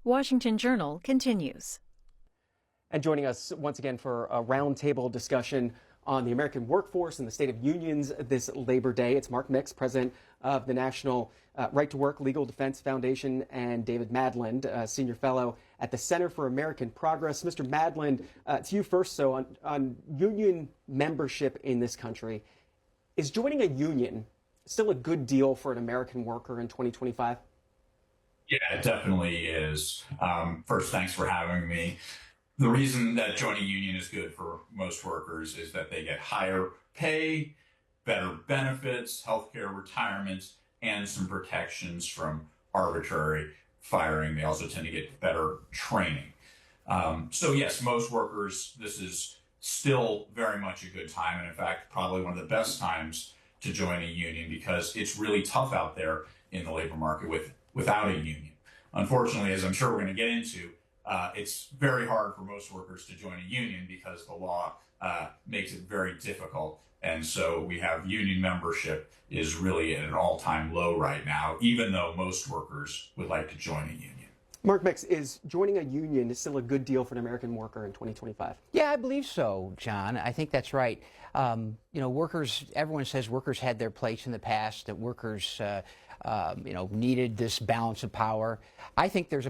Washington Journal continues. And joining us once again for a roundtable discussion on the American workforce and the state of unions this Labor Day, it's Mark Mix, president of the National Right to Work Legal Defense Foundation, and David Madland, senior fellow at the Center for American Progress. Mr. Madland, to you first. So on union membership in this country, is joining a union still a good deal for an American worker in 2025? Yeah, it definitely is. First, thanks for having me. The reason that joining a union is good for most workers is that they get higher pay, better benefits, healthcare, retirement, and some protections from arbitrary firing. They also tend to get better training. So yes, most workers, this is still very much a good time. And in fact, probably one of the best times to join a union because it's really tough out there in the labor market without a union. Unfortunately, as I'm sure we're going to get into, it's very hard for most workers to join a union because the law makes it very difficult. And so we have union membership is really at an all-time low right now, even though most workers would like to join a union. Mark Mix, is joining a union still a good deal for an American worker in 2025? Yeah, I believe so, John. I think that's right. Workers, everyone says workers had their place in the past, that workers needed this balance of power. I think there was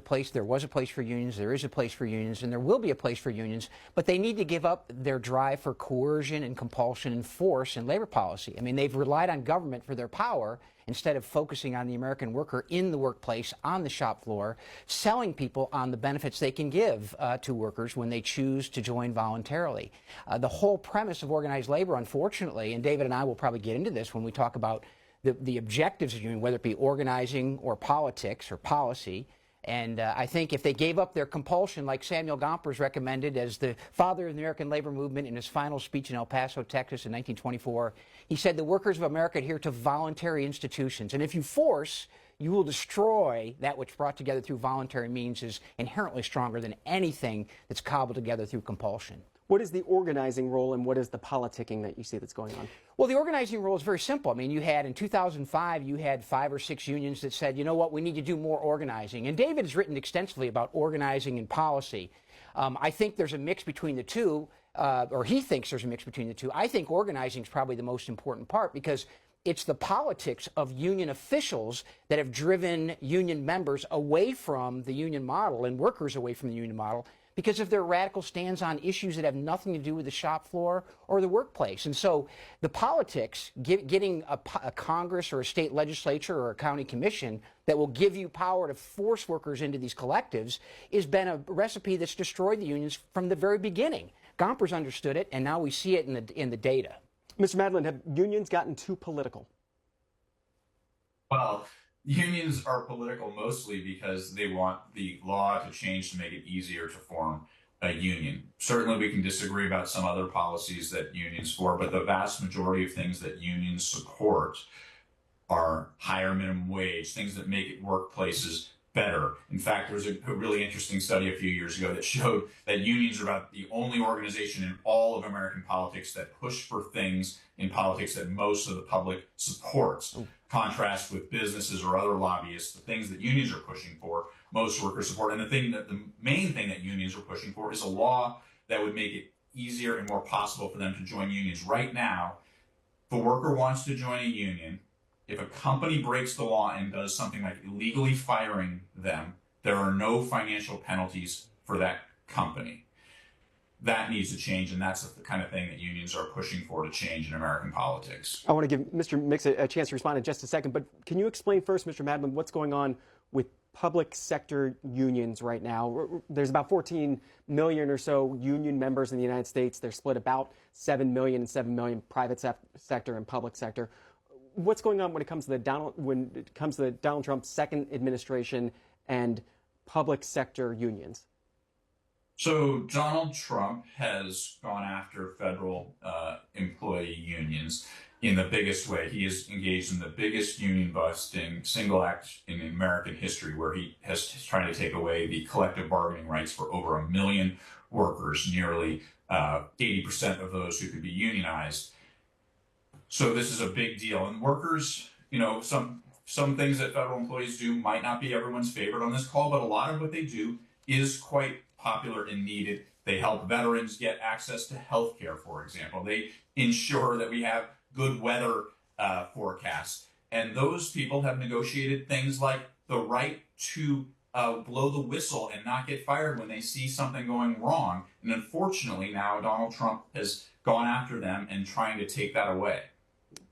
a place for unions, there is a place for unions, and there will be a place for unions, but they need to give up their drive for coercion and compulsion and force in labor policy. I mean, they've relied on government for their power instead of focusing on the American worker in the workplace, on the shop floor, selling people on the benefits they can give to workers when they choose to join voluntarily. The whole premise of organized labor, unfortunately, and David and I will probably get into this when we talk about the objectives of union, whether it be organizing or politics or policy. And I think if they gave up their compulsion, like Samuel Gompers recommended as the father of the American labor movement in his final speech in El Paso, Texas in 1924, he said the workers of America adhere to voluntary institutions. And if you force, you will destroy that which brought together through voluntary means is inherently stronger than anything that's cobbled together through compulsion. What is the organizing role and what is the politicking that you see that's going on? Well, the organizing role is very simple. I mean, in 2005, you had 5 or 6 unions that said, you know what, we need to do more organizing. And David has written extensively about organizing and policy. I think there's a mix between the two, or he thinks there's a mix between the two. I think organizing is probably the most important part because it's the politics of union officials that have driven union members away from the union model and workers away from the union model because of their radical stands on issues that have nothing to do with the shop floor or the workplace. And so the politics, getting a Congress or a state legislature or a county commission that will give you power to force workers into these collectives has been a recipe that's destroyed the unions from the very beginning. Gompers understood it, and now we see it in the data. Mr. Madland, have unions gotten too political? Well, unions are political mostly because they want the law to change to make it easier to form a union. Certainly we can disagree about some other policies that unions support, but the vast majority of things that unions support are higher minimum wage, things that make workplaces better. In fact, there was a really interesting study a few years ago that showed that unions are about the only organization in all of American politics that push for things in politics that most of the public supports. Contrast with businesses or other lobbyists, the things that unions are pushing for, most workers support. And the main thing that unions are pushing for is a law that would make it easier and more possible for them to join unions. Right now, if a worker wants to join a union, if a company breaks the law and does something like illegally firing them, there are no financial penalties for that company. That needs to change, and that's the kind of thing that unions are pushing for to change in American politics. I want to give Mr. Mix a chance to respond in just a second, but can you explain first, Mr. Madland, what's going on with public sector unions right now? There's about 14 million or so union members in the United States. They're split about 7 million and 7 million private sector and public sector. What's going on when it comes to the Donald Trump's second administration and public sector unions? So Donald Trump has gone after federal employee unions in the biggest way. He is engaged in the biggest union busting single act in American history, where he has trying to take away the collective bargaining rights for over 1 million workers, nearly 80% of those who could be unionized. So this is a big deal. And workers, some some things that federal employees do might not be everyone's favorite on this call, but a lot of what they do is quite popular and needed. They help veterans get access to health care, for example. They ensure that we have good weather forecasts. And those people have negotiated things like the right to blow the whistle and not get fired when they see something going wrong. And unfortunately, now Donald Trump has gone after them and trying to take that away.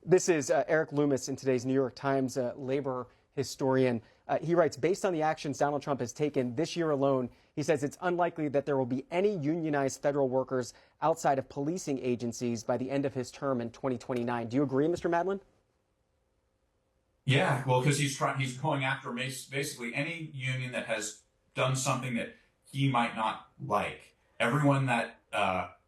This is Eric Loomis in today's New York Times labor historian. He writes, based on the actions Donald Trump has taken this year alone, he says it's unlikely that there will be any unionized federal workers outside of policing agencies by the end of his term in 2029. Do you agree, Mr. Madland? Yeah, well, because he's going after basically any union that has done something that he might not like. Everyone that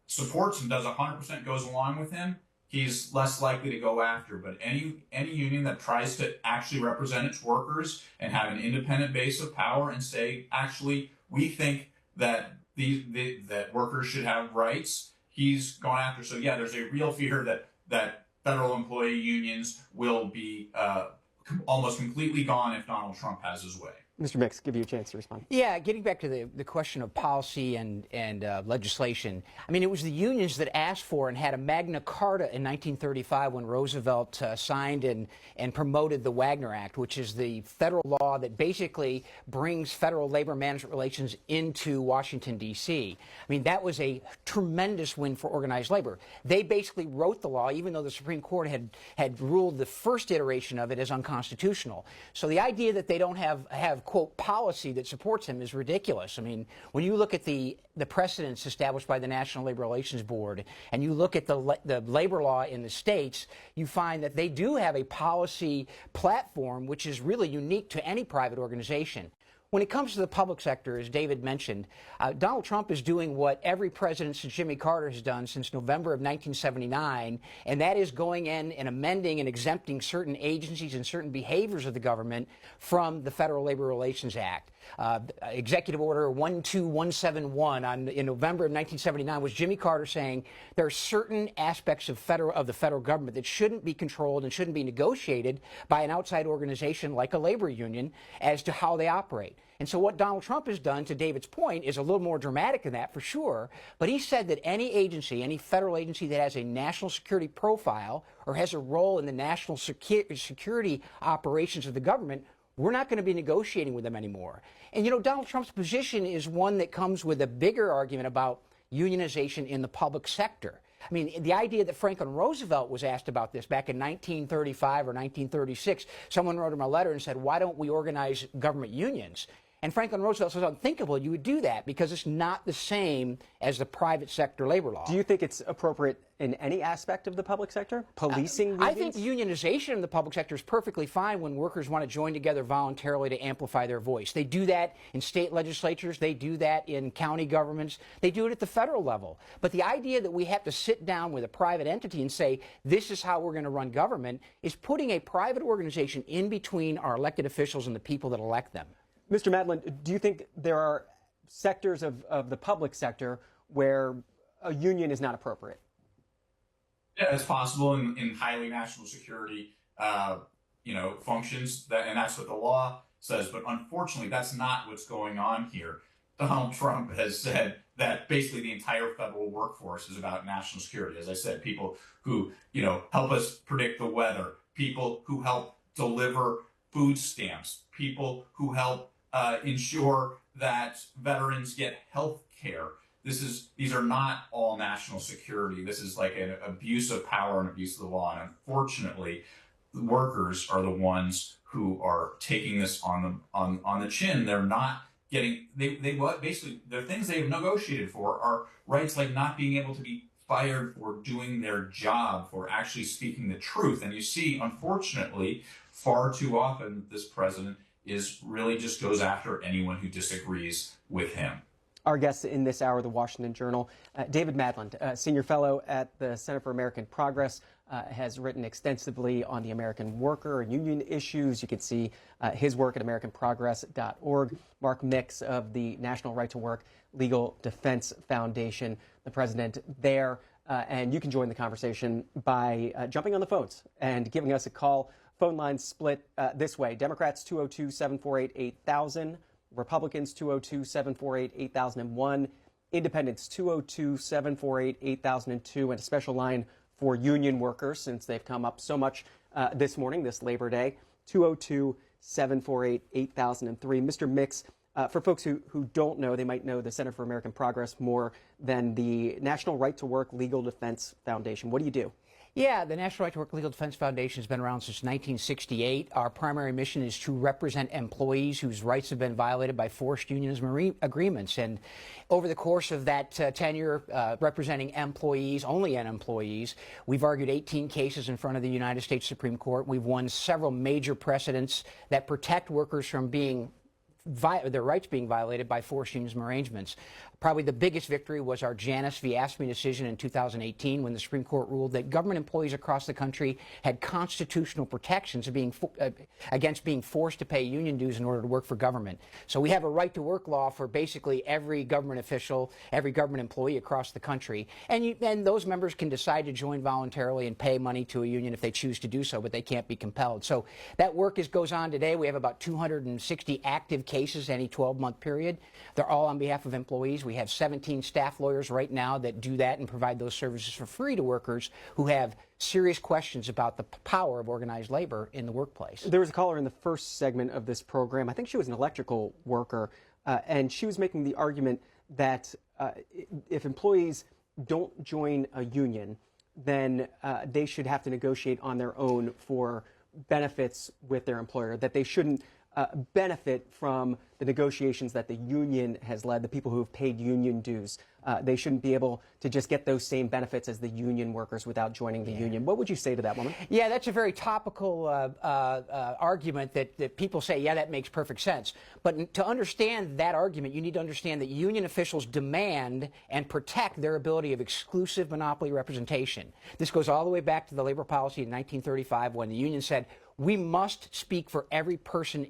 supports him, does 100% goes along with him, he's less likely to go after. But any union that tries to actually represent its workers and have an independent base of power and say, actually, we think that that workers should have rights, he's gone after. So yeah, there's a real fear that federal employee unions will be almost completely gone if Donald Trump has his way. Mr. Mix, give you a chance to respond. Yeah, getting back to the question of policy and legislation, I mean, it was the unions that asked for and had a Magna Carta in 1935 when Roosevelt signed and promoted the Wagner Act, which is the federal law that basically brings federal labor management relations into Washington, D.C. I mean, that was a tremendous win for organized labor. They basically wrote the law, even though the Supreme Court had ruled the first iteration of it as unconstitutional. So the idea that they don't have quote, policy that supports him is ridiculous. I mean, when you look at the precedents established by the National Labor Relations Board and you look at the labor law in the states, you find that they do have a policy platform which is really unique to any private organization. When it comes to the public sector, as David mentioned, Donald Trump is doing what every president since Jimmy Carter has done since November of 1979, and that is going in and amending and exempting certain agencies and certain behaviors of the government from the Federal Labor Relations Act. Executive Order 12171 in November of 1979 was Jimmy Carter saying there are certain aspects of the federal government that shouldn't be controlled and shouldn't be negotiated by an outside organization like a labor union as to how they operate. And so what Donald Trump has done, to David's point, is a little more dramatic than that for sure. But he said that any agency, any federal agency that has a national security profile or has a role in the national security operations of the government, we're not going to be negotiating with them anymore. And, you know, Donald Trump's position is one that comes with a bigger argument about unionization in the public sector. I mean, the idea that Franklin Roosevelt was asked about this back in 1935 or 1936, someone wrote him a letter and said, why don't we organize government unions? And Franklin Roosevelt says, unthinkable you would do that because it's not the same as the private sector labor law. Do you think it's appropriate in any aspect of the public sector? Policing unions? I think unionization in the public sector is perfectly fine when workers want to join together voluntarily to amplify their voice. They do that in state legislatures. They do that in county governments. They do it at the federal level. But the idea that we have to sit down with a private entity and say, this is how we're going to run government, is putting a private organization in between our elected officials and the people that elect them. Mr. Madland, do you think there are sectors of the public sector where a union is not appropriate? Yeah, it's possible in highly national security, functions, and that's what the law says. But unfortunately, that's not what's going on here. Donald Trump has said that basically the entire federal workforce is about national security. As I said, people who, help us predict the weather, people who help deliver food stamps, people who help ensure that veterans get health care. These are not all national security. This is like an abuse of power and abuse of the law. And unfortunately, the workers are the ones who are taking this on the chin. They're not getting basically the things they've negotiated for are rights like not being able to be fired for doing their job, for actually speaking the truth. And you see, unfortunately, far too often this president really just goes after anyone who disagrees with him. Our guest in this hour, the Washington Journal, David Madland, senior fellow at the Center for American Progress, has written extensively on the American worker and union issues. You can see his work at AmericanProgress.org. Mark Mix of the National Right to Work Legal Defense Foundation, the president there. And you can join the conversation by jumping on the phones and giving us a call. phone lines split this way. Democrats 202-748-8000, Republicans 202-748-8001, Independents 202-748-8002, and a special line for union workers, since they've come up so much this morning, this Labor Day, 202-748-8003. Mr. Mix, for folks who don't know, they might know the Center for American Progress more than the National Right to Work Legal Defense Foundation. What do you do? Yeah, the National Right to Work Legal Defense Foundation has been around since 1968. Our primary mission is to represent employees whose rights have been violated by forced unionism agreements. And over the course of that tenure, representing employees, only employees, we've argued 18 cases in front of the United States Supreme Court. We've won several major precedents that protect workers from being their rights being violated by forced unionism arrangements. Probably the biggest victory was our Janus v. AFSCME decision in 2018, when the Supreme Court ruled that government employees across the country had constitutional protections of against being forced to pay union dues in order to work for government. So we have a right to work law for basically every government official, every government employee across the country. And those members can decide to join voluntarily and pay money to a union if they choose to do so, but they can't be compelled. So that work goes on today. We have about 260 active cases any 12-month period. They're all on behalf of employees. We have 17 staff lawyers right now that do that and provide those services for free to workers who have serious questions about the power of organized labor in the workplace. There was a caller in the first segment of this program. I think she was an electrical worker, and she was making the argument that if employees don't join a union, then they should have to negotiate on their own for benefits with their employer, that they shouldn't benefit from the negotiations that the union has led, the people who have paid union dues. They shouldn't be able to just get those same benefits as the union workers without joining the union. What would you say to that woman? Yeah, that's a very topical argument that people say, yeah, that makes perfect sense. But to understand that argument, you need to understand that union officials demand and protect their ability of exclusive monopoly representation. This goes all the way back to the labor policy in 1935, when the union said, we must speak for every person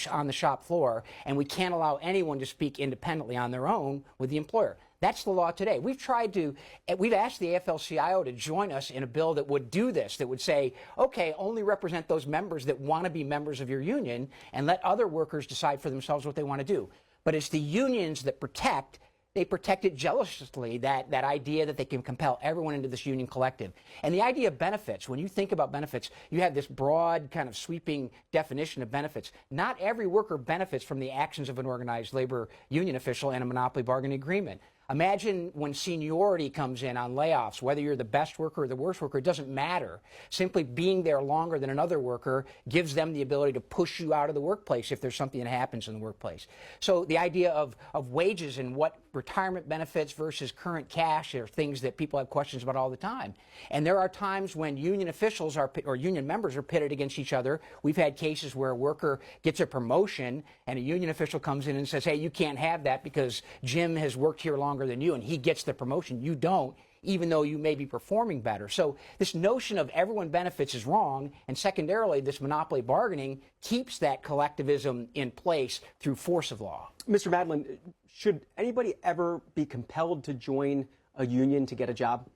on the shop floor, and we can't allow anyone to speak independently on their own with the employer. That's the law today. We've asked the AFL-CIO to join us in a bill that would do this, that would say, okay, only represent those members that want to be members of your union and let other workers decide for themselves what they want to do. But it's the unions that protect. They protect it jealously, that idea that they can compel everyone into this union collective. And the idea of benefits, when you think about benefits, you have this broad kind of sweeping definition of benefits. Not every worker benefits from the actions of an organized labor union official and a monopoly bargaining agreement. Imagine when seniority comes in on layoffs, whether you're the best worker or the worst worker, it doesn't matter. Simply being there longer than another worker gives them the ability to push you out of the workplace if there's something that happens in the workplace. So the idea of wages and what retirement benefits versus current cash are things that people have questions about all the time. And there are times when union officials or union members are pitted against each other. We've had cases where a worker gets a promotion and a union official comes in and says, hey, you can't have that because Jim has worked here longer than you and he gets the promotion. You don't, even though you may be performing better. So this notion of everyone benefits is wrong, and secondarily, this monopoly bargaining keeps that collectivism in place through force of law. Mr. Madland, should anybody ever be compelled to join a union to get a job?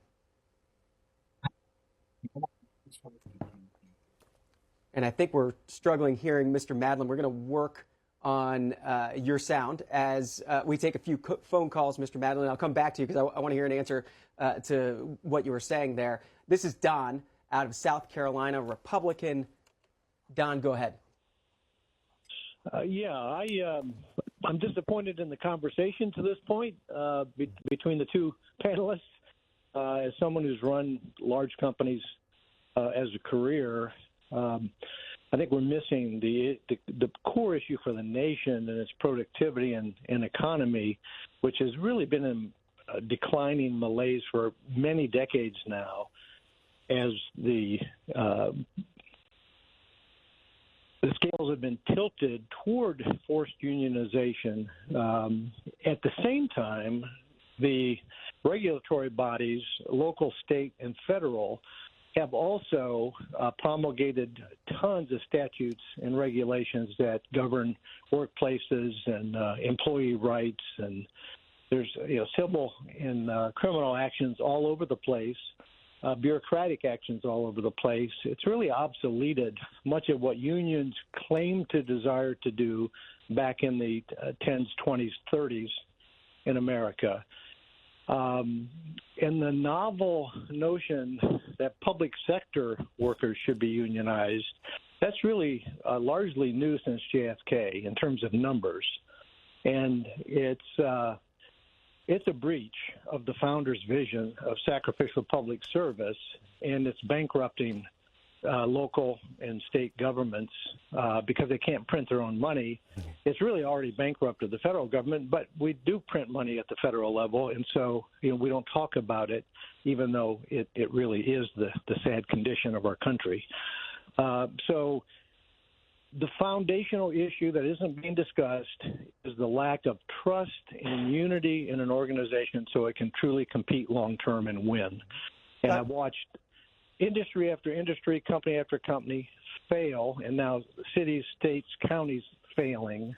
And I think we're struggling hearing Mr. Madland. We're going to work on your sound as we take a few phone calls, Mr. Madland. I'll come back to you because I want to hear an answer to what you were saying there. This is Don out of South Carolina, Republican. Don, go ahead. I'm disappointed in the conversation to this point between the two panelists. As someone who's run large companies as a career, I think we're missing the core issue for the nation and its productivity and economy, which has really been in a declining malaise for many decades now, as the scales have been tilted toward forced unionization. At the same time, the regulatory bodies, local, state, and federal, have also promulgated tons of statutes and regulations that govern workplaces and employee rights, and there's civil and criminal actions all over the place. bureaucratic actions all over the place. It's really obsoleted much of what unions claimed to desire to do back in the 10s, 20s, 30s in America. And the novel notion that public sector workers should be unionized, that's really largely new since JFK in terms of numbers. And it's a breach of the founder's vision of sacrificial public service, and it's bankrupting local and state governments because they can't print their own money. It's really already bankrupted the federal government, but we do print money at the federal level, and so we don't talk about it, even though it really is the sad condition of our country. So the foundational issue that isn't being discussed is the lack of trust and unity in an organization so it can truly compete long-term and win. And I've watched industry after industry, company after company fail, and now cities, states, counties failing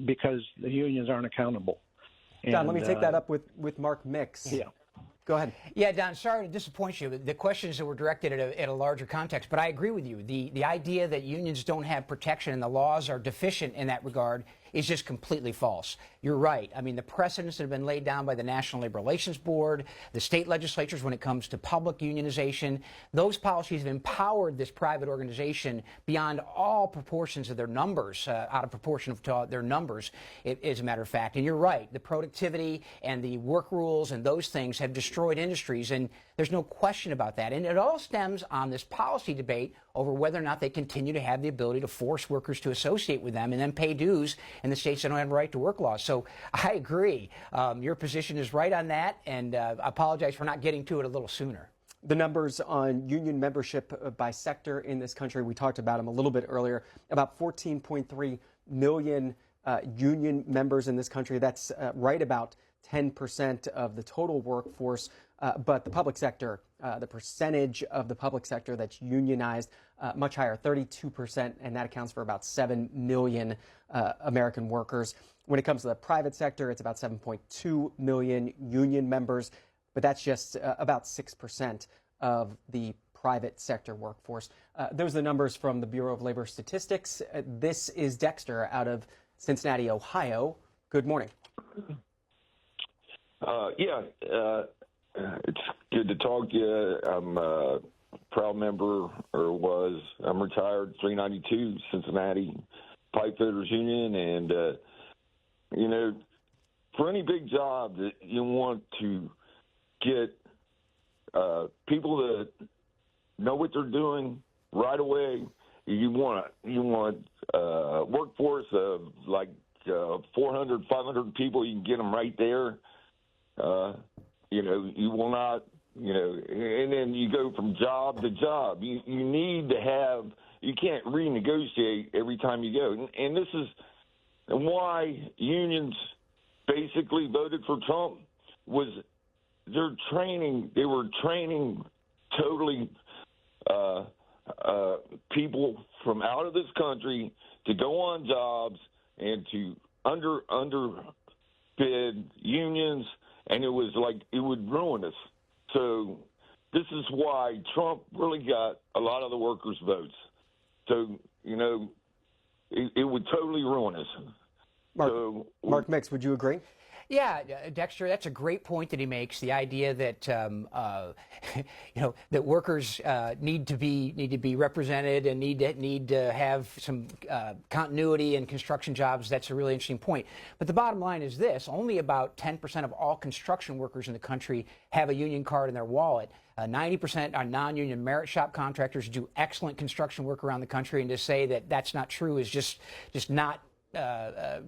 because the unions aren't accountable. Don, let me take that up with Mark Mix. Yeah. Go ahead. Yeah, Don, sorry to disappoint you. The questions that were directed at a larger context, but I agree with you. The idea that unions don't have protection and the laws are deficient in that regard is just completely false. You're right. I mean, the precedents that have been laid down by the National Labor Relations Board, the state legislatures when it comes to public unionization, those policies have empowered this private organization beyond all proportions of their numbers, out of proportion to their numbers, as a matter of fact. And you're right. The productivity and the work rules and those things have destroyed industries, and there's no question about that. And it all stems on this policy debate over whether or not they continue to have the ability to force workers to associate with them and then pay dues in the states that don't have right to work laws. So I agree. Your position is right on that, and I apologize for not getting to it a little sooner. The numbers on union membership by sector in this country, we talked about them a little bit earlier, about 14.3 million union members in this country. That's right about 10% of the total workforce. But the public sector, the percentage of the public sector that's unionized, much higher, 32%, and that accounts for about 7 million American workers. When it comes to the private sector, it's about 7.2 million union members, but that's just about 6% of the private sector workforce. Those are the numbers from the Bureau of Labor Statistics. This is Dexter out of Cincinnati, Ohio. Good morning. It's good to talk to you. I'm a proud member, I'm retired, 392 Cincinnati Pipefitters Union. And, for any big job that you want to get people that know what they're doing right away, you want a workforce of like 400, 500 people. You can get them right there. You will not, and then you go from job to job. You need to have, you can't renegotiate every time you go. And this is why unions basically voted for Trump, was they were training totally people from out of this country to go on jobs and to underbid unions. And it was like it would ruin us. So this is why Trump really got a lot of the workers' votes. So, it would totally ruin us. Mark Mix, would you agree? Yeah, Dexter, that's a great point that he makes. The idea that that workers need to be represented and need to have some continuity in construction jobs. That's a really interesting point. But the bottom line is this: only about 10% of all construction workers in the country have a union card in their wallet. 90% are non-union merit shop contractors, do excellent construction work around the country, and to say that that's not true is just not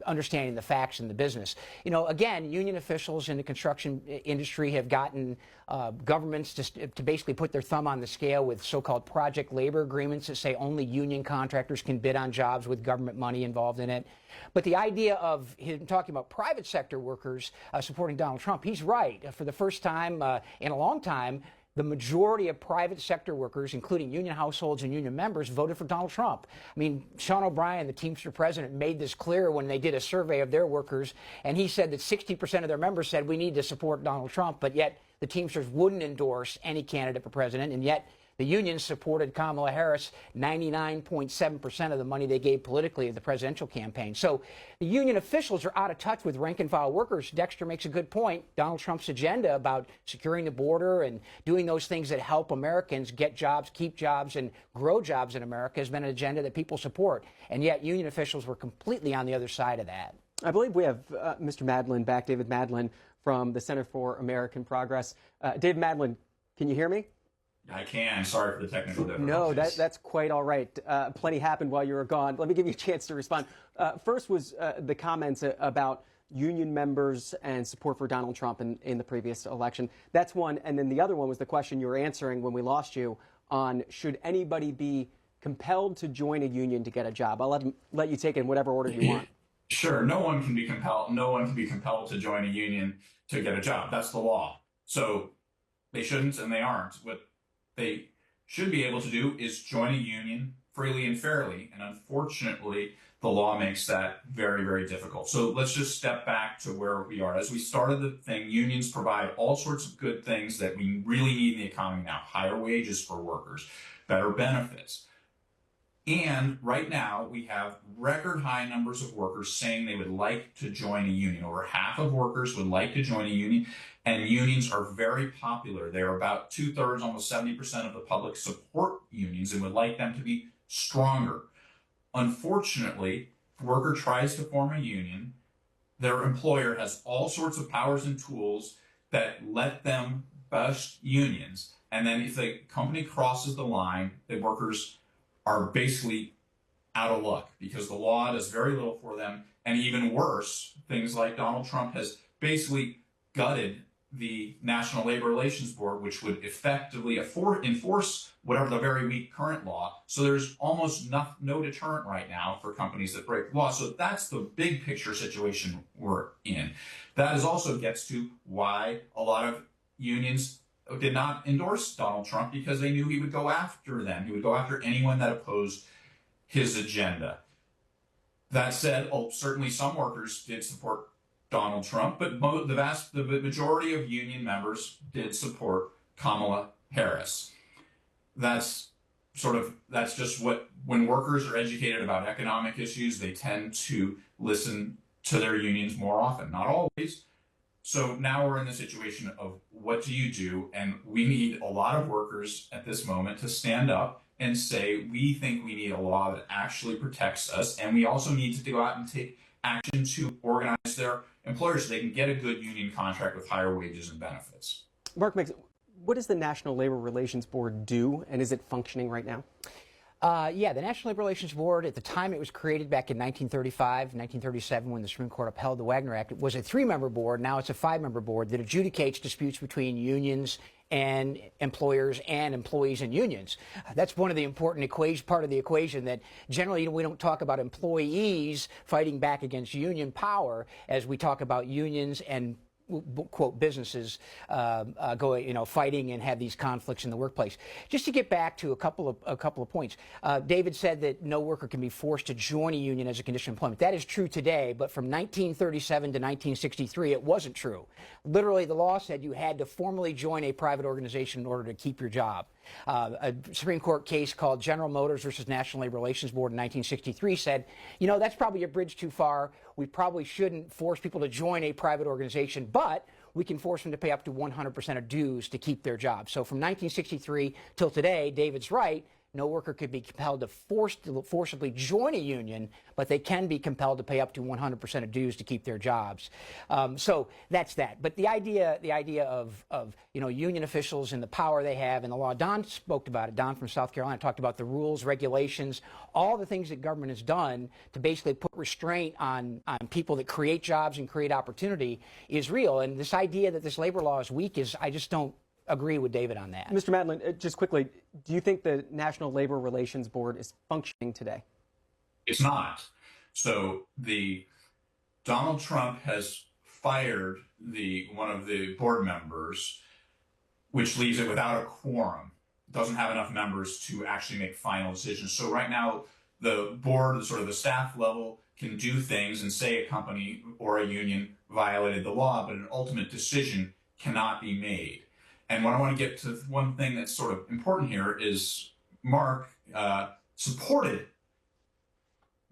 understanding the facts in the business. Again, union officials in the construction industry have gotten governments to basically put their thumb on the scale with so-called project labor agreements that say only union contractors can bid on jobs with government money involved in it. But the idea of him talking about private sector workers supporting Donald Trump, he's right. For the first time in a long time, the majority of private sector workers, including union households and union members, voted for Donald Trump. I mean, Sean O'Brien, the Teamster president, made this clear when they did a survey of their workers, and he said that 60% of their members said we need to support Donald Trump, but yet the Teamsters wouldn't endorse any candidate for president, and yet the unions supported Kamala Harris 99.7% of the money they gave politically at the presidential campaign. So the union officials are out of touch with rank and file workers. Dexter makes a good point. Donald Trump's agenda about securing the border and doing those things that help Americans get jobs, keep jobs, and grow jobs in America has been an agenda that people support. And yet union officials were completely on the other side of that. I believe we have Mr. Madland back, David Madland from the Center for American Progress. David Madland, can you hear me? I can. Sorry for the technical difficulties. No, that's quite all right. Plenty happened while you were gone. Let me give you a chance to respond. First was the comments about union members and support for Donald Trump in the previous election. That's one. And then the other one was the question you were answering when we lost you on should anybody be compelled to join a union to get a job. I'll let you take it in whatever order you want. Sure. No one can be compelled. No one can be compelled to join a union to get a job. That's the law. So they shouldn't and they aren't. What they should be able to do is join a union freely and fairly. And unfortunately, the law makes that very, very difficult. So let's just step back to where we are. As we started the thing, unions provide all sorts of good things that we really need in the economy now. Higher wages for workers, better benefits. And right now, we have record high numbers of workers saying they would like to join a union. Over half of workers would like to join a union, and unions are very popular. They're about 2/3, almost 70% of the public support unions and would like them to be stronger. Unfortunately, if a worker tries to form a union, their employer has all sorts of powers and tools that let them bust unions. And then if the company crosses the line, the workers are basically out of luck because the law does very little for them. And even worse, things like Donald Trump has basically gutted the National Labor Relations Board, which would effectively enforce whatever the very weak current law. So there's almost no deterrent right now for companies that break the law. So that's the big picture situation we're in. That also gets to why a lot of unions did not endorse Donald Trump, because they knew he would go after them. He would go after anyone that opposed his agenda. That said, certainly some workers did support Donald Trump, but the majority of union members did support Kamala Harris. That's just what, when workers are educated about economic issues, they tend to listen to their unions more often, not always. So now we're in the situation of what do you do? And we need a lot of workers at this moment to stand up and say, we think we need a law that actually protects us. And we also need to go out and take action to organize their employers so they can get a good union contract with higher wages and benefits. Mark Mix, what does the National Labor Relations Board do, and is it functioning right now? Yeah, the National Labor Relations Board, at the time it was created back in 1935, 1937, when the Supreme Court upheld the Wagner Act, it was a 3-member board. Now it's a 5-member board that adjudicates disputes between unions and employers and employees and unions. That's one of the important part of the equation that generally we don't talk about employees fighting back against union power as we talk about unions and quote businesses fighting and have these conflicts in the workplace. Just to get back to a couple of points, David said that no worker can be forced to join a union as a condition of employment. That is true today, but from 1937 to 1963, it wasn't true. Literally, the law said you had to formally join a private organization in order to keep your job. A Supreme Court case called General Motors versus National Labor Relations Board in 1963 said, that's probably a bridge too far. We probably shouldn't force people to join a private organization, but we can force them to pay up to 100% of dues to keep their job. So from 1963 till today, David's right. No worker could be compelled to forcibly join a union, but they can be compelled to pay up to 100% of dues to keep their jobs. So that's that. But the idea of union officials and the power they have and the law. Don spoke about it. Don from South Carolina talked about the rules, regulations, all the things that government has done to basically put restraint on people that create jobs and create opportunity is real. And this idea that this labor law is weak I just don't agree with David on that. Mr. Madland, just quickly, do you think the National Labor Relations Board is functioning today? It's not. So Donald Trump has fired one of the board members, which leaves it without a quorum. It doesn't have enough members to actually make final decisions. So right now, the board, sort of the staff level, can do things and say a company or a union violated the law, but an ultimate decision cannot be made. And what I want to get to, one thing that's sort of important here is Mark supported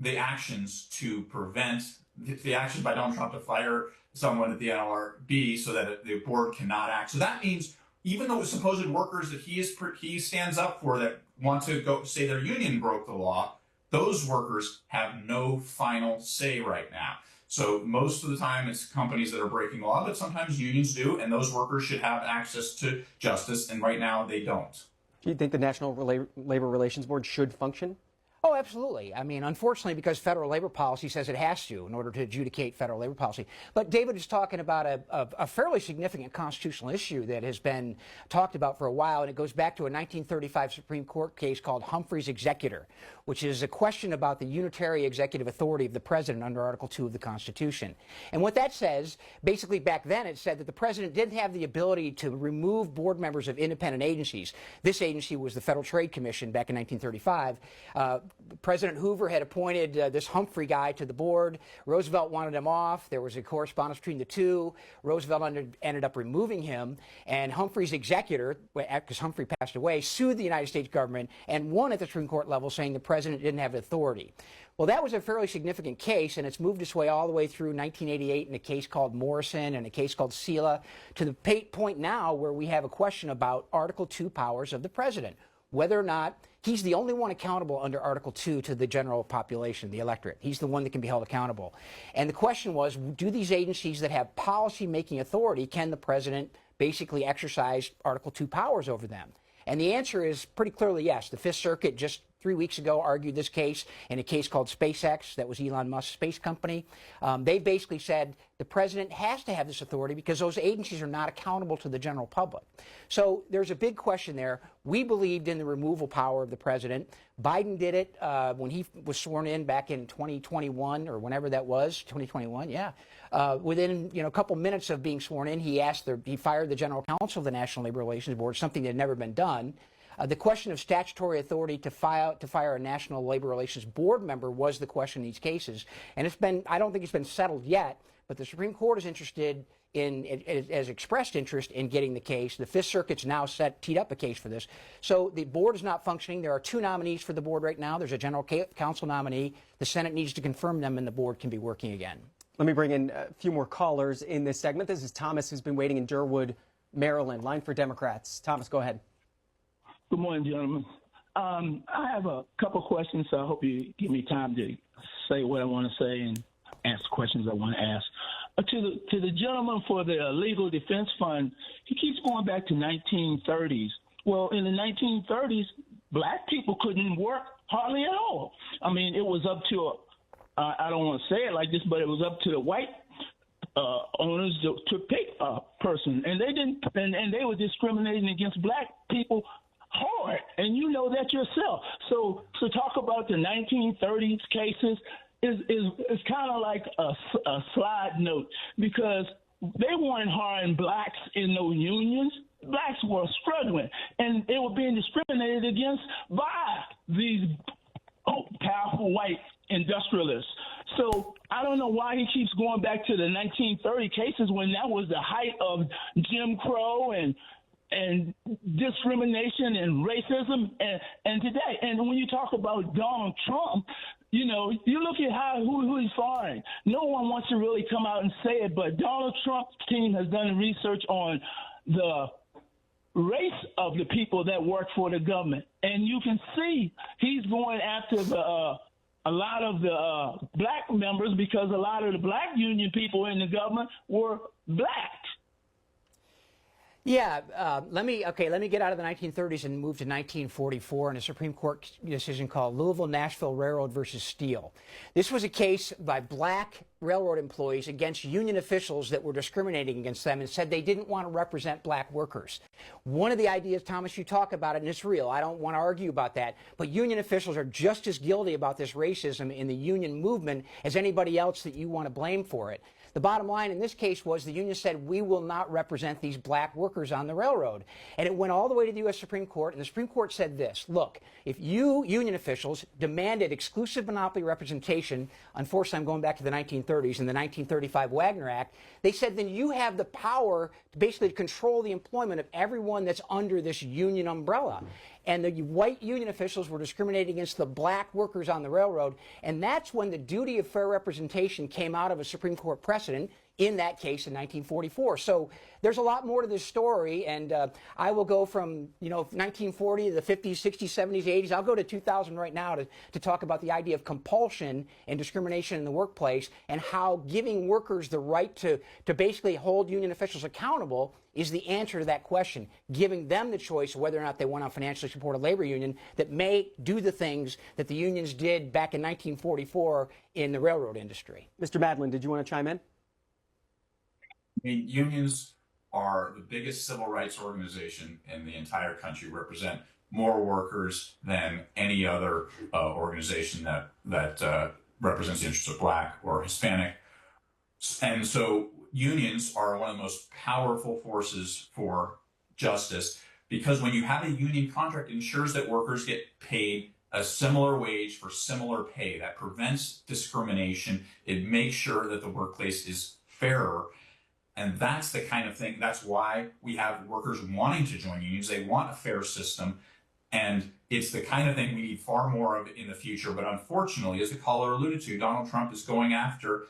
the actions to prevent the action by Donald Trump to fire someone at the NLRB so that the board cannot act. So that means even though supposed workers that he stands up for that want to go say their union broke the law, those workers have no final say right now. So most of the time it's companies that are breaking law, but sometimes unions do, and those workers should have access to justice, and right now they don't. Do you think the National Labor Relations Board should function? Oh, absolutely. I mean, unfortunately, because federal labor policy says it has to in order to adjudicate federal labor policy. But David is talking about a fairly significant constitutional issue that has been talked about for a while, and it goes back to a 1935 Supreme Court case called Humphrey's Executor, which is a question about the unitary executive authority of the president under Article 2 of the Constitution. And what that says, basically back then it said that the president didn't have the ability to remove board members of independent agencies. This agency was the Federal Trade Commission back in 1935. President Hoover had appointed this Humphrey guy to the board. Roosevelt wanted him off. There was a correspondence between the two. Roosevelt ended up removing him, and Humphrey's executor, because Humphrey passed away, sued the United States government and won at the Supreme Court level, saying the president didn't have authority. Well, that was a fairly significant case, and it's moved its way all the way through 1988 in a case called Morrison and a case called Sela, to the point now where we have a question about Article 2 powers of the president, whether or not he's the only one accountable under Article 2 to the general population, the electorate. He's the one that can be held accountable. And the question was, do these agencies that have policy-making authority, can the president basically exercise Article 2 powers over them? And the answer is pretty clearly yes. The Fifth Circuit just 3 weeks ago argued this case in a case called SpaceX, that was Elon Musk's space company. They basically said the president has to have this authority because those agencies are not accountable to the general public. So there's a big question there. We believed in the removal power of the president. Biden did it when he was sworn in back in 2021 or whenever that was, 2021, yeah. Within a couple minutes of being sworn in, he fired the general counsel of the National Labor Relations Board, something that had never been done. The question of statutory authority to fire a National Labor Relations Board member was the question in these cases. And I don't think it's been settled yet, but the Supreme Court is interested has expressed interest in getting the case. The Fifth Circuit's now teed up a case for this. So the board is not functioning. There are 2 nominees for the board right now. There's a general counsel nominee. The Senate needs to confirm them, and the board can be working again. Let me bring in a few more callers in this segment. This is Thomas, who's been waiting in Durwood, Maryland. Line for Democrats. Thomas, go ahead. Good morning, gentlemen. I have a couple questions, so I hope you give me time to say what I want to say and ask questions I want to ask. To the gentleman for the Legal Defense Fund, he keeps going back to 1930s. Well, in the 1930s, black people couldn't work hardly at all. I mean, it was up to I don't want to say it like this, but it was up to the white owners to pick a person, and they didn't, and they were discriminating against black people hard, and you know that yourself. So talk about the 1930s cases is kind of like a slide note, because they weren't hiring blacks in those unions. Blacks were struggling, and they were being discriminated against by these powerful white industrialists. So I don't know why he keeps going back to the 1930 cases when that was the height of Jim Crow and discrimination and racism and today. And when you talk about Donald Trump, you look at who he's firing. No one wants to really come out and say it, but Donald Trump's team has done research on the race of the people that work for the government. And you can see he's going after a lot of the black members, because a lot of the black union people in the government were black. Yeah, let me get out of the 1930s and move to 1944 in a Supreme Court decision called Louisville-Nashville Railroad versus Steele. This was a case by black railroad employees against union officials that were discriminating against them and said they didn't want to represent black workers. One of the ideas, Thomas, you talk about it, and it's real. I don't want to argue about that, but union officials are just as guilty about this racism in the union movement as anybody else that you want to blame for it. The bottom line in this case was the union said, we will not represent these black workers on the railroad. And it went all the way to the U.S. Supreme Court, and the Supreme Court said this: look, if you, union officials, demanded exclusive monopoly representation, unfortunately I'm going back to the 1930s in the 1935 Wagner Act, they said then you have the power to basically control the employment of everyone that's under this union umbrella. And the white union officials were discriminating against the black workers on the railroad, and that's when the duty of fair representation came out of a Supreme Court precedent, in that case in 1944. So there's a lot more to this story, and I will go from 1940 to the 50s, 60s, 70s, 80s. I'll go to 2000 right now to talk about the idea of compulsion and discrimination in the workplace, and how giving workers the right to basically hold union officials accountable is the answer to that question, giving them the choice of whether or not they want to financially support a labor union that may do the things that the unions did back in 1944 in the railroad industry. Mr. Madland, did you want to chime in? I mean, unions are the biggest civil rights organization in the entire country, represent more workers than any other organization that represents the interests of Black or Hispanic. And so unions are one of the most powerful forces for justice, because when you have a union contract, it ensures that workers get paid a similar wage for similar pay. That prevents discrimination. It makes sure that the workplace is fairer. And that's the kind of thing, that's why we have workers wanting to join unions. They want a fair system. And it's the kind of thing we need far more of in the future. But unfortunately, as the caller alluded to, Donald Trump is going after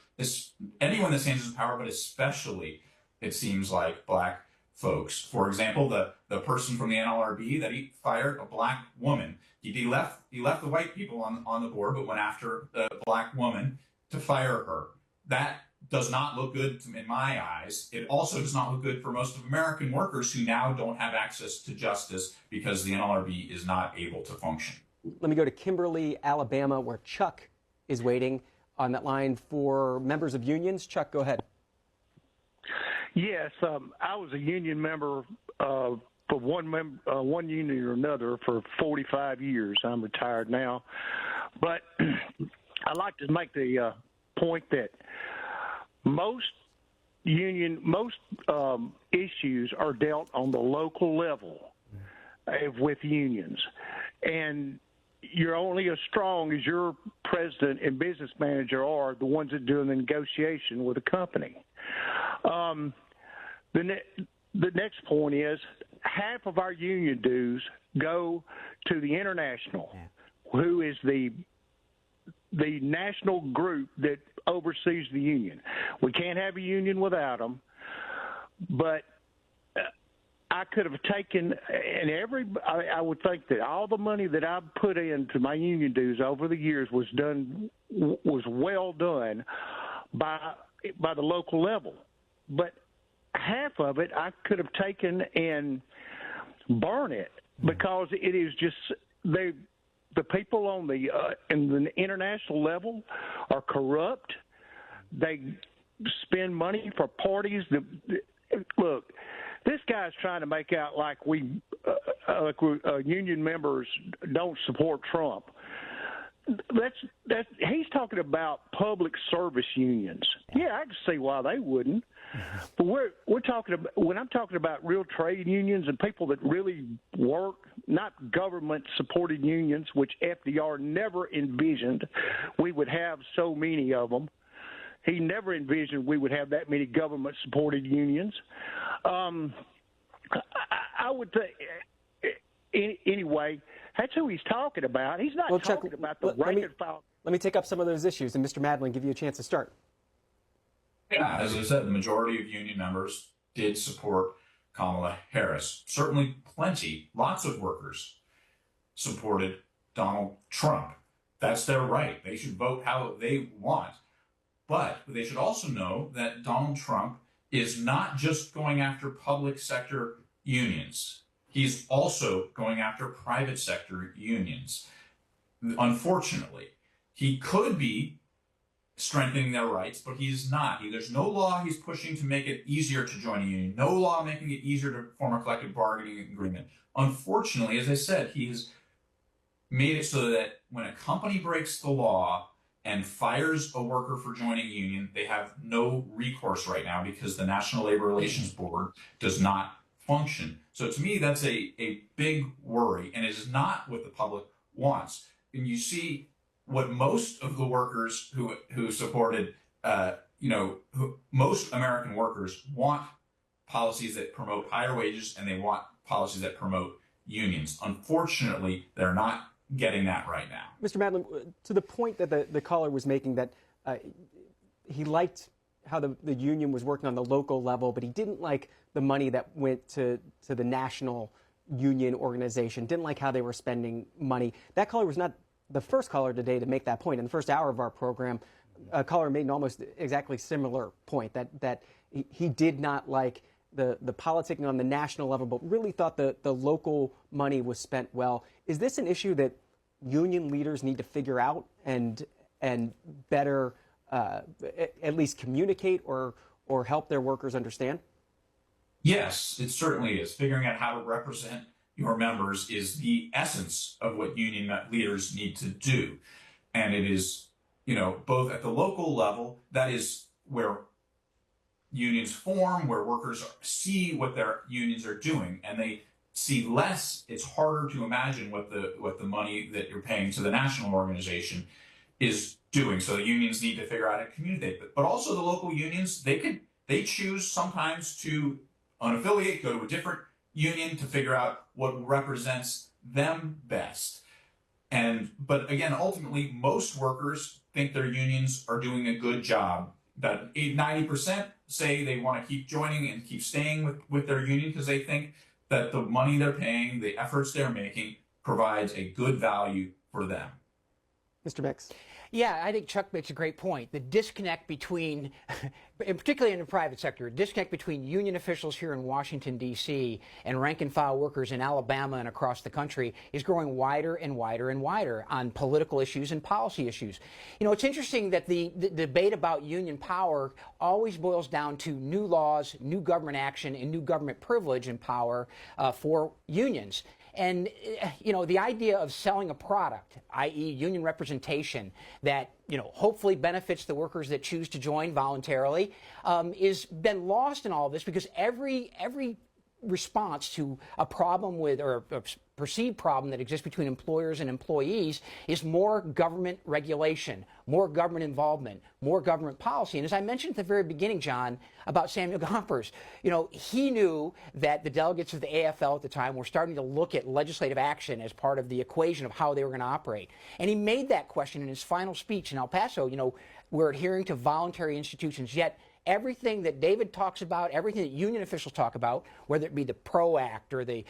anyone that stands in power, but especially, it seems like, Black folks. For example, the person from the NLRB that he fired, a Black woman. He left the white people on the board, but went after the Black woman to fire her. That does not look good in my eyes. It also does not look good for most of American workers who now don't have access to justice because the NLRB is not able to function. Let me go to Kimberly, Alabama, where Chuck is waiting on that line for members of unions. Chuck, go ahead. Yes, I was a union member for one union or another for 45 years. I'm retired now. But I'd like to make the point that most issues are dealt on the local level with unions, and you're only as strong as your president and business manager are the ones that do the negotiation with a company. The next point is half of our union dues go to the International, who is the national group that oversees the union. We can't have a union without them, but I could have taken, and I would think that all the money that I've put into my union dues over the years was well done by the local level. But half of it I could have taken and burn it, because it is just the people on in the international level are corrupt. They spend money for parties. Look, this guy's trying to make out like union members don't support Trump. He's talking about public service unions. Yeah, I can see why they wouldn't. But we're talking about, when I'm talking about real trade unions and people that really work, not government-supported unions, which FDR never envisioned we would have so many of them. He never envisioned we would have that many government-supported unions. I would think, anyway, that's who he's talking about. He's not talking about the rank and file. Let me take up some of those issues, and Mr. Madland, give you a chance to start. Yeah, as I said, the majority of union members did support Kamala Harris. Certainly lots of workers supported Donald Trump. That's their right. They should vote how they want. But they should also know that Donald Trump is not just going after public sector unions. He's also going after private sector unions. Unfortunately, he could be strengthening their rights, but he's not. There's no law he's pushing to make it easier to join a union, no law making it easier to form a collective bargaining agreement. Unfortunately, as I said, he has made it so that when a company breaks the law, and fires a worker for joining a union, they have no recourse right now because the National Labor Relations Board does not function. So to me, that's a big worry, and it is not what the public wants. And you see what most of the workers who supported, most American workers want policies that promote higher wages, and they want policies that promote unions. Unfortunately, they're not getting that right now. Mr. Madland, to the point that the caller was making, that he liked how the union was working on the local level, but he didn't like the money that went to the national union organization, didn't like how they were spending money. That caller was not the first caller today to make that point. In the first hour of our program, a caller made an almost exactly similar point, that he did not like the politicking on the national level, but really thought the local money was spent well. Is this an issue that union leaders need to figure out and better at least communicate or help their workers understand? Yes, it certainly is. Figuring out how to represent your members is the essence of what union leaders need to do. And it is, both at the local level, that is where unions form, where workers see what their unions are doing, and they see less. It's harder to imagine what the money that you're paying to the national organization is doing. So the unions need to figure out how to communicate. But also the local unions, they choose sometimes to unaffiliate, go to a different union to figure out what represents them best. But again, ultimately, most workers think their unions are doing a good job. That 90% say they want to keep joining and keep staying with their union because they think that the money they're paying, the efforts they're making, provides a good value for them. Mr. Mix. Yeah, I think Chuck makes a great point. The disconnect between, and particularly in the private sector, disconnect between union officials here in Washington, D.C. and rank and file workers in Alabama and across the country is growing wider and wider and wider on political issues and policy issues. It's interesting that the debate about union power always boils down to new laws, new government action, and new government privilege and power for unions. And, the idea of selling a product, i.e. union representation, that, hopefully benefits the workers that choose to join voluntarily, is been lost in all of this because every response to a problem with, or a perceived problem that exists between employers and employees, is more government regulation, more government involvement, more government policy. And as I mentioned at the very beginning, John, about Samuel Gompers, he knew that the delegates of the AFL at the time were starting to look at legislative action as part of the equation of how they were going to operate. And he made that question in his final speech in El Paso. We're adhering to voluntary institutions, yet everything that David talks about, everything that union officials talk about, whether it be the PRO Act or the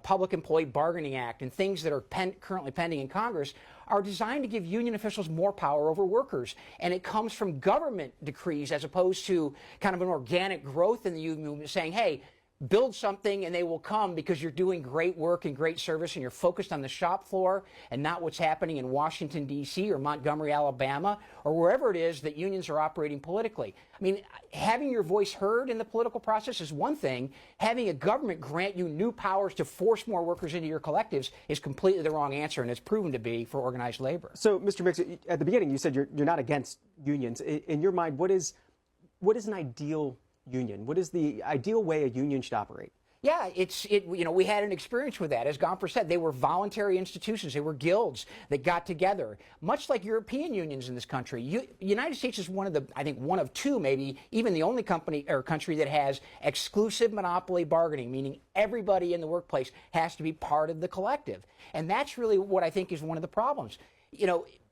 Public Employee Bargaining Act and things that are currently pending in Congress, are designed to give union officials more power over workers. And it comes from government decrees as opposed to kind of an organic growth in the union movement saying, hey, build something and they will come because you're doing great work and great service and you're focused on the shop floor and not what's happening in Washington, D.C. or Montgomery, Alabama, or wherever it is that unions are operating politically. I mean, having your voice heard in the political process is one thing. Having a government grant you new powers to force more workers into your collectives is completely the wrong answer, and it's proven to be for organized labor. So, Mr. Mix, at the beginning you said you're not against unions. In your mind, what is an ideal union? What is the ideal way a union should operate? Yeah, we had an experience with that. As Gomper said, they were voluntary institutions. They were guilds that got together, much like European unions in this country. The United States is one of two, maybe even the only country that has exclusive monopoly bargaining, meaning everybody in the workplace has to be part of the collective. And that's really what I think is one of the problems.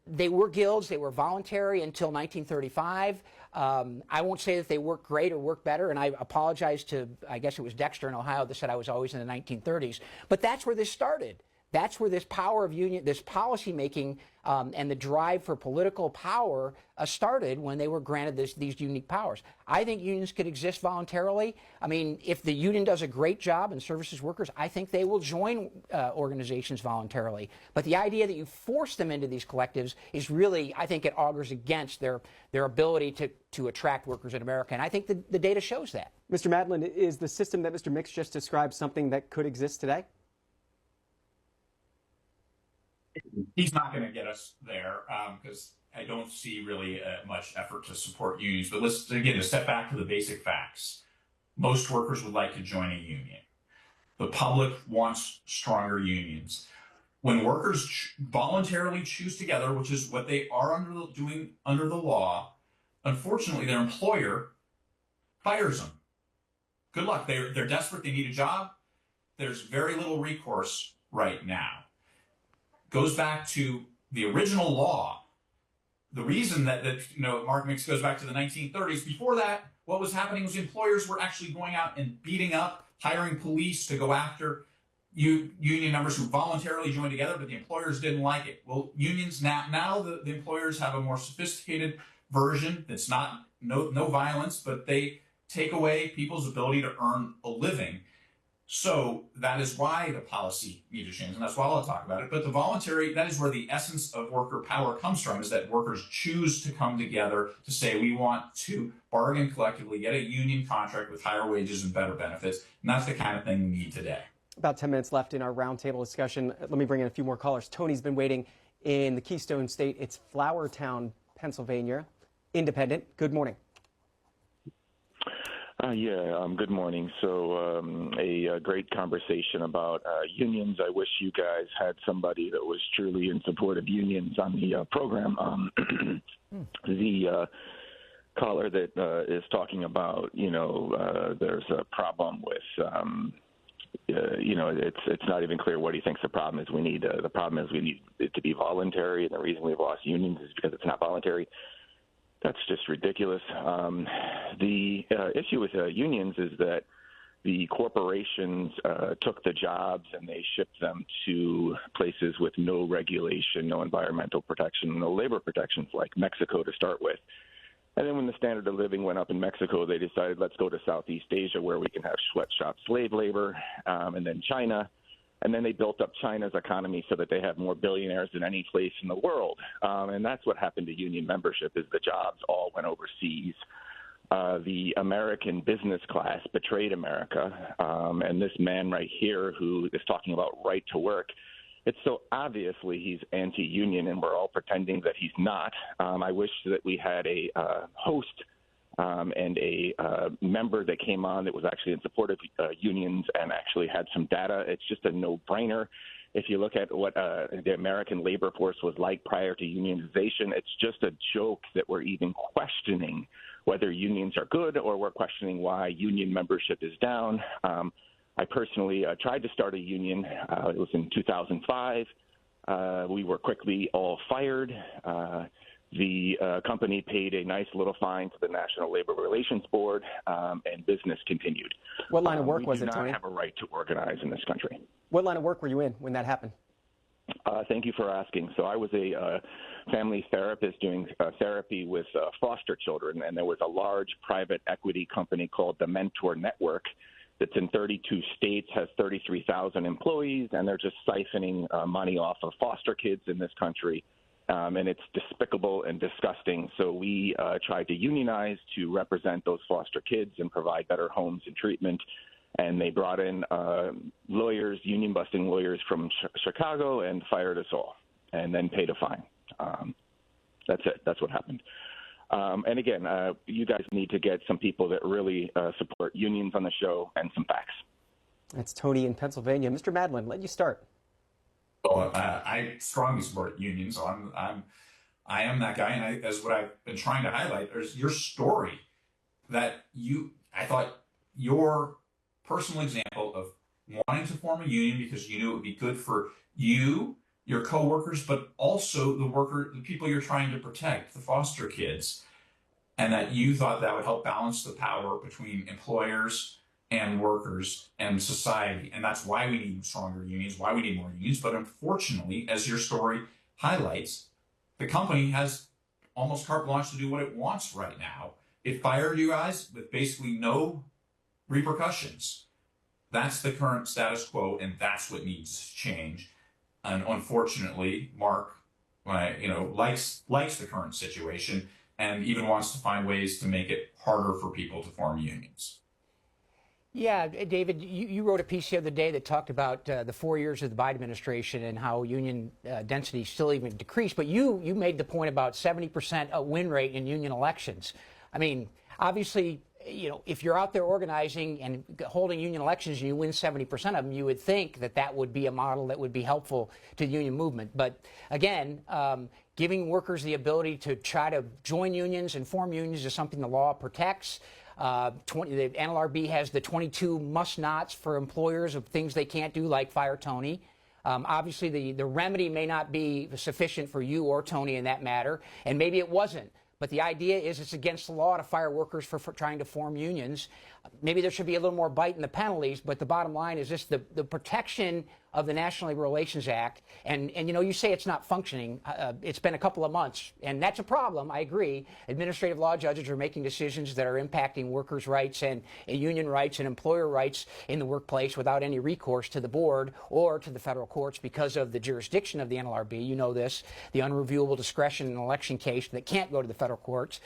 They were guilds, they were voluntary until 1935. I won't say that they work great or work better, and I apologize to, I guess it was Dexter in Ohio that said I was always in the 1930s. But that's where this started. That's where this power of union, this policy making, and the drive for political power started when they were granted these unique powers. I think unions could exist voluntarily. I mean, if the union does a great job and services workers, I think they will join organizations voluntarily. But the idea that you force them into these collectives is really, I think it augurs against their ability to attract workers in America. And I think the data shows that. Mr. Madland, is the system that Mr. Mix just described something that could exist today? He's not going to get us there because I don't see really much effort to support unions. But let's, again, to step back to the basic facts. Most workers would like to join a union. The public wants stronger unions. When workers voluntarily choose together, which is what they are doing under the law, unfortunately, their employer fires them. Good luck. They're desperate. They need a job. There's very little recourse right now. Goes back to the original law. The reason that Mark Mix goes back to the 1930s. Before that, what was happening was employers were actually going out and beating up, hiring police to go after union members who voluntarily joined together, but the employers didn't like it. Well, unions now the employers have a more sophisticated version that's not no violence, but they take away people's ability to earn a living. So that is why the policy needs to change, and that's why I'll talk about it. But the voluntary, that is where the essence of worker power comes from, is that workers choose to come together to say, we want to bargain collectively, get a union contract with higher wages and better benefits. And that's the kind of thing we need today. About 10 minutes left in our roundtable discussion. Let me bring in a few more callers. Tony's been waiting in the Keystone State. It's Flourtown, Pennsylvania. Independent. Good morning. Good morning. So a great conversation about unions. I wish you guys had somebody that was truly in support of unions on the program. The caller that is talking about, there's a problem with, it's not even clear what he thinks the problem is. The problem is we need it to be voluntary, and the reason we've lost unions is because it's not voluntary. That's just ridiculous. The issue with unions is that the corporations took the jobs and they shipped them to places with no regulation, no environmental protection, no labor protections, like Mexico to start with. And then when the standard of living went up in Mexico, they decided, let's go to Southeast Asia where we can have sweatshop slave labor, and then China. And then they built up China's economy so that they have more billionaires than any place in the world. And that's what happened to union membership, is the jobs all went overseas. The American business class betrayed America. And this man right here who is talking about right to work, it's so obviously he's anti-union, and we're all pretending that he's not. I wish that we had a host and a member that came on that was actually in support of unions and actually had some data. It's just a no-brainer. If you look at what the American labor force was like prior to unionization, it's just a joke that we're even questioning whether unions are good, or we're questioning why union membership is down. I personally tried to start a union. It was in 2005. We were quickly all fired. The company paid a nice little fine to the National Labor Relations Board, and business continued. What line of work was it, Tony? We do not have a right to organize in this country. What line of work were you in when that happened? Thank you for asking. So I was a family therapist doing therapy with foster children, and there was a large private equity company called the Mentor Network that's in 32 states, has 33,000 employees, and they're just siphoning money off of foster kids in this country. And it's despicable and disgusting. So we tried to unionize to represent those foster kids and provide better homes and treatment. And they brought in lawyers, union-busting lawyers from Chicago, and fired us all, and then paid a fine. That's it. That's what happened. And again, you guys need to get some people that really support unions on the show and some facts. That's Tony in Pennsylvania. Mr. Madland, let you start. Well, I strongly support unions, so I am that guy, and as what I've been trying to highlight, there's your story that I thought your personal example of wanting to form a union because you knew it would be good for you, your coworkers, but also the people you're trying to protect, the foster kids, and that you thought that would help balance the power between employers and workers and society. And that's why we need stronger unions, why we need more unions. But unfortunately, as your story highlights, the company has almost carte blanche to do what it wants right now. It fired you guys with basically no repercussions. That's the current status quo, and that's what needs to change. And unfortunately, Mark, likes the current situation and even wants to find ways to make it harder for people to form unions. Yeah, David, you wrote a piece the other day that talked about the 4 years of the Biden administration and how union density still even decreased. But you made the point about 70% win rate in union elections. I mean, obviously, you know, if you're out there organizing and holding union elections and you win 70% of them, you would think that that would be a model that would be helpful to the union movement. But again, giving workers the ability to try to join unions and form unions is something the law protects. The NLRB has the 22 must-nots for employers of things they can't do, like fire Tony. Obviously, the remedy may not be sufficient for you or Tony in that matter, and maybe it wasn't. But the idea is it's against the law to fire workers for trying to form unions. Maybe there should be a little more bite in the penalties, but the bottom line is this: the protection of the National Labor Relations Act. And you know, you say it's not functioning. It's been a couple of months, and that's a problem. I agree. Administrative law judges are making decisions that are impacting workers' rights and union rights and employer rights in the workplace without any recourse to the board or to the federal courts because of the jurisdiction of the NLRB. You know this, the unreviewable discretion in an election case that can't go to the federal courts.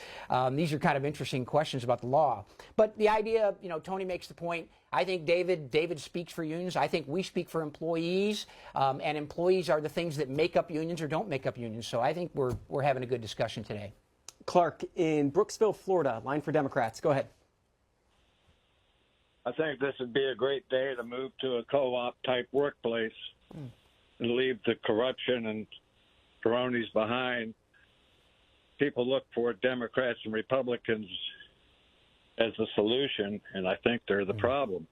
These are kind of interesting questions about the law. But the idea, you know, Tony makes the point. I think David speaks for unions. I think we speak for employees, and employees are the things that make up unions or don't make up unions. So I think we're having a good discussion today. Clark in Brooksville, Florida, line for Democrats. Go ahead. I think this would be a great day to move to a co-op type workplace and leave the corruption and cronies behind. People look for Democrats and Republicans as the solution, and I think they're the problem.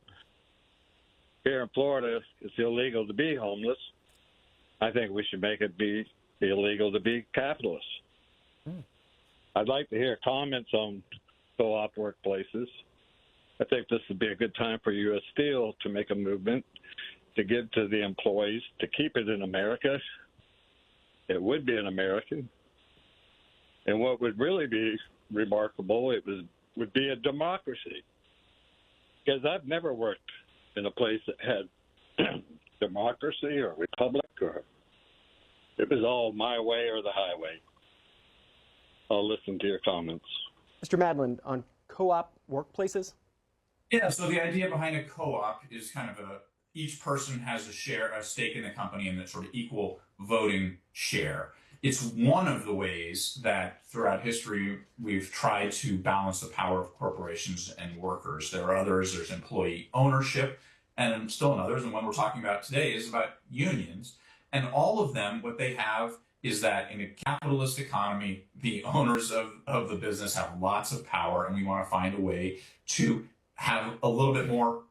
Here in Florida, it's illegal to be homeless. I think we should make it be illegal to be capitalists. I'd like to hear comments on co-op workplaces. I think this would be a good time for U.S. Steel to make a movement to give to the employees to keep it in America. It would be an American. And what would really be remarkable, would be a democracy. Because I've never worked in a place that had democracy or republic, or it was all my way or the highway. I'll listen to your comments. Mr. Madland, on co-op workplaces? Yeah, so the idea behind a co-op is kind of each person has a stake in the company in that sort of equal voting share. It's one of the ways that throughout history we've tried to balance the power of corporations and workers. There are others, there's employee ownership, and still others, and one we're talking about today is about unions. And all of them, what they have is that in a capitalist economy, the owners of the business have lots of power, and we want to find a way to have a little bit more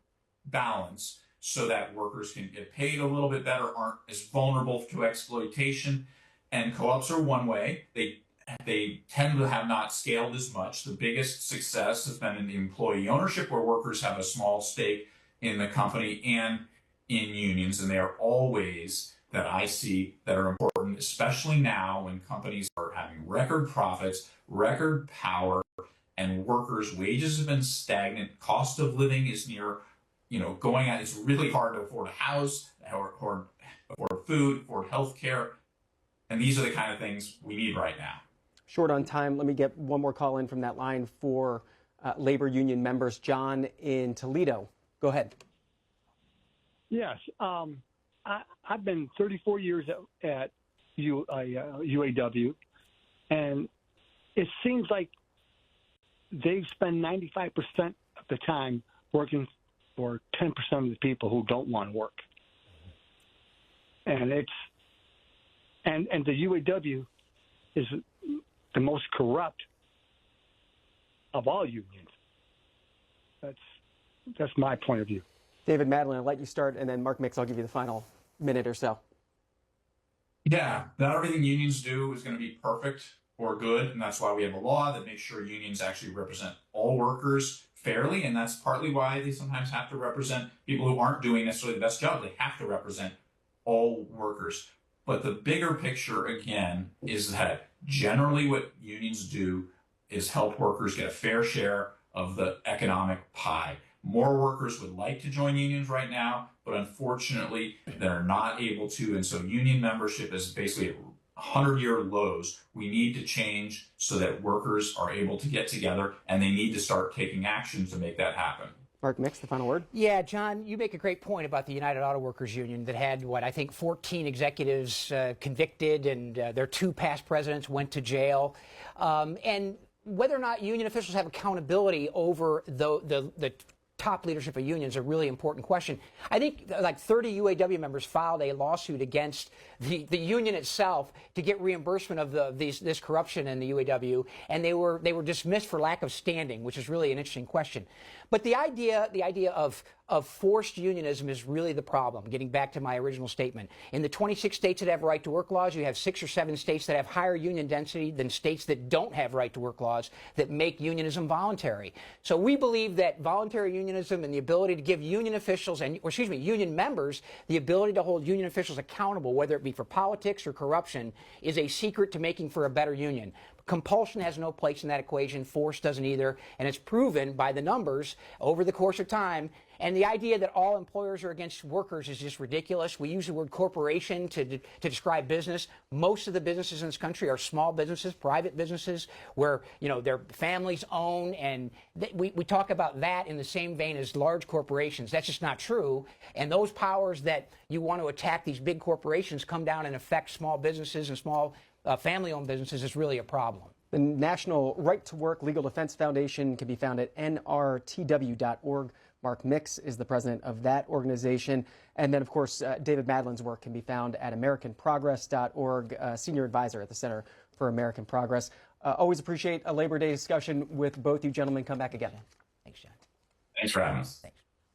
balance so that workers can get paid a little bit better, aren't as vulnerable to exploitation. And co-ops are one way. They tend to have not scaled as much. The biggest success has been in the employee ownership, where workers have a small stake in the company and in unions. And they are all ways that I see that are important, especially now when companies are having record profits, record power, and workers' wages have been stagnant. Cost of living is near, going out. It's really hard to afford a house, afford food, afford health care. And these are the kind of things we need right now. Short on time. Let me get one more call in from that line for labor union members. John in Toledo. Go ahead. Yes. I've been 34 years at UAW, and it seems like they spend 95% of the time working for 10% of the people who don't want to work. And And the UAW is the most corrupt of all unions. That's my point of view. David Madland, I'll let you start, and then Mark Mix, I'll give you the final minute or so. Yeah, not everything unions do is going to be perfect or good, and that's why we have a law that makes sure unions actually represent all workers fairly, and that's partly why they sometimes have to represent people who aren't doing necessarily the best job. They have to represent all workers. But the bigger picture, again, is that generally what unions do is help workers get a fair share of the economic pie. More workers would like to join unions right now, but unfortunately, they're not able to. And so union membership is basically at 100-year lows. We need to change so that workers are able to get together, and they need to start taking action to make that happen. Mark Mix, the final word. Yeah, John, you make a great point about the United Auto Workers Union that had, I think 14 executives convicted, and their 2 past presidents went to jail. And whether or not union officials have accountability over the top leadership of unions is a really important question. I think like 30 UAW members filed a lawsuit against the union itself to get reimbursement of this corruption in the UAW, and they were dismissed for lack of standing, which is really an interesting question. But the idea of forced unionism is really the problem. Getting back to my original statement, in the 26 states that have right to work laws, you have 6 or 7 states that have higher union density than states that don't have right to work laws that make unionism voluntary. So we believe that voluntary unionism and the ability to give union officials union members the ability to hold union officials accountable, whether it be for politics or corruption, is a secret to making for a better union. Compulsion has no place in that equation. Force doesn't either. And it's proven by the numbers over the course of time. And the idea that all employers are against workers is just ridiculous. We use the word corporation to describe business. Most of the businesses in this country are small businesses, private businesses, where their families own. And we talk about that in the same vein as large corporations. That's just not true. And those powers that you want to attack these big corporations come down and affect small businesses and small family-owned businesses is really a problem. The National Right to Work Legal Defense Foundation can be found at nrtw.org. Mark Mix is the president of that organization. And then, of course, David Madland's work can be found at americanprogress.org, senior advisor at the Center for American Progress. Always appreciate a Labor Day discussion with both you gentlemen. Come back again. Thanks, John. Thanks for having us. Thanks.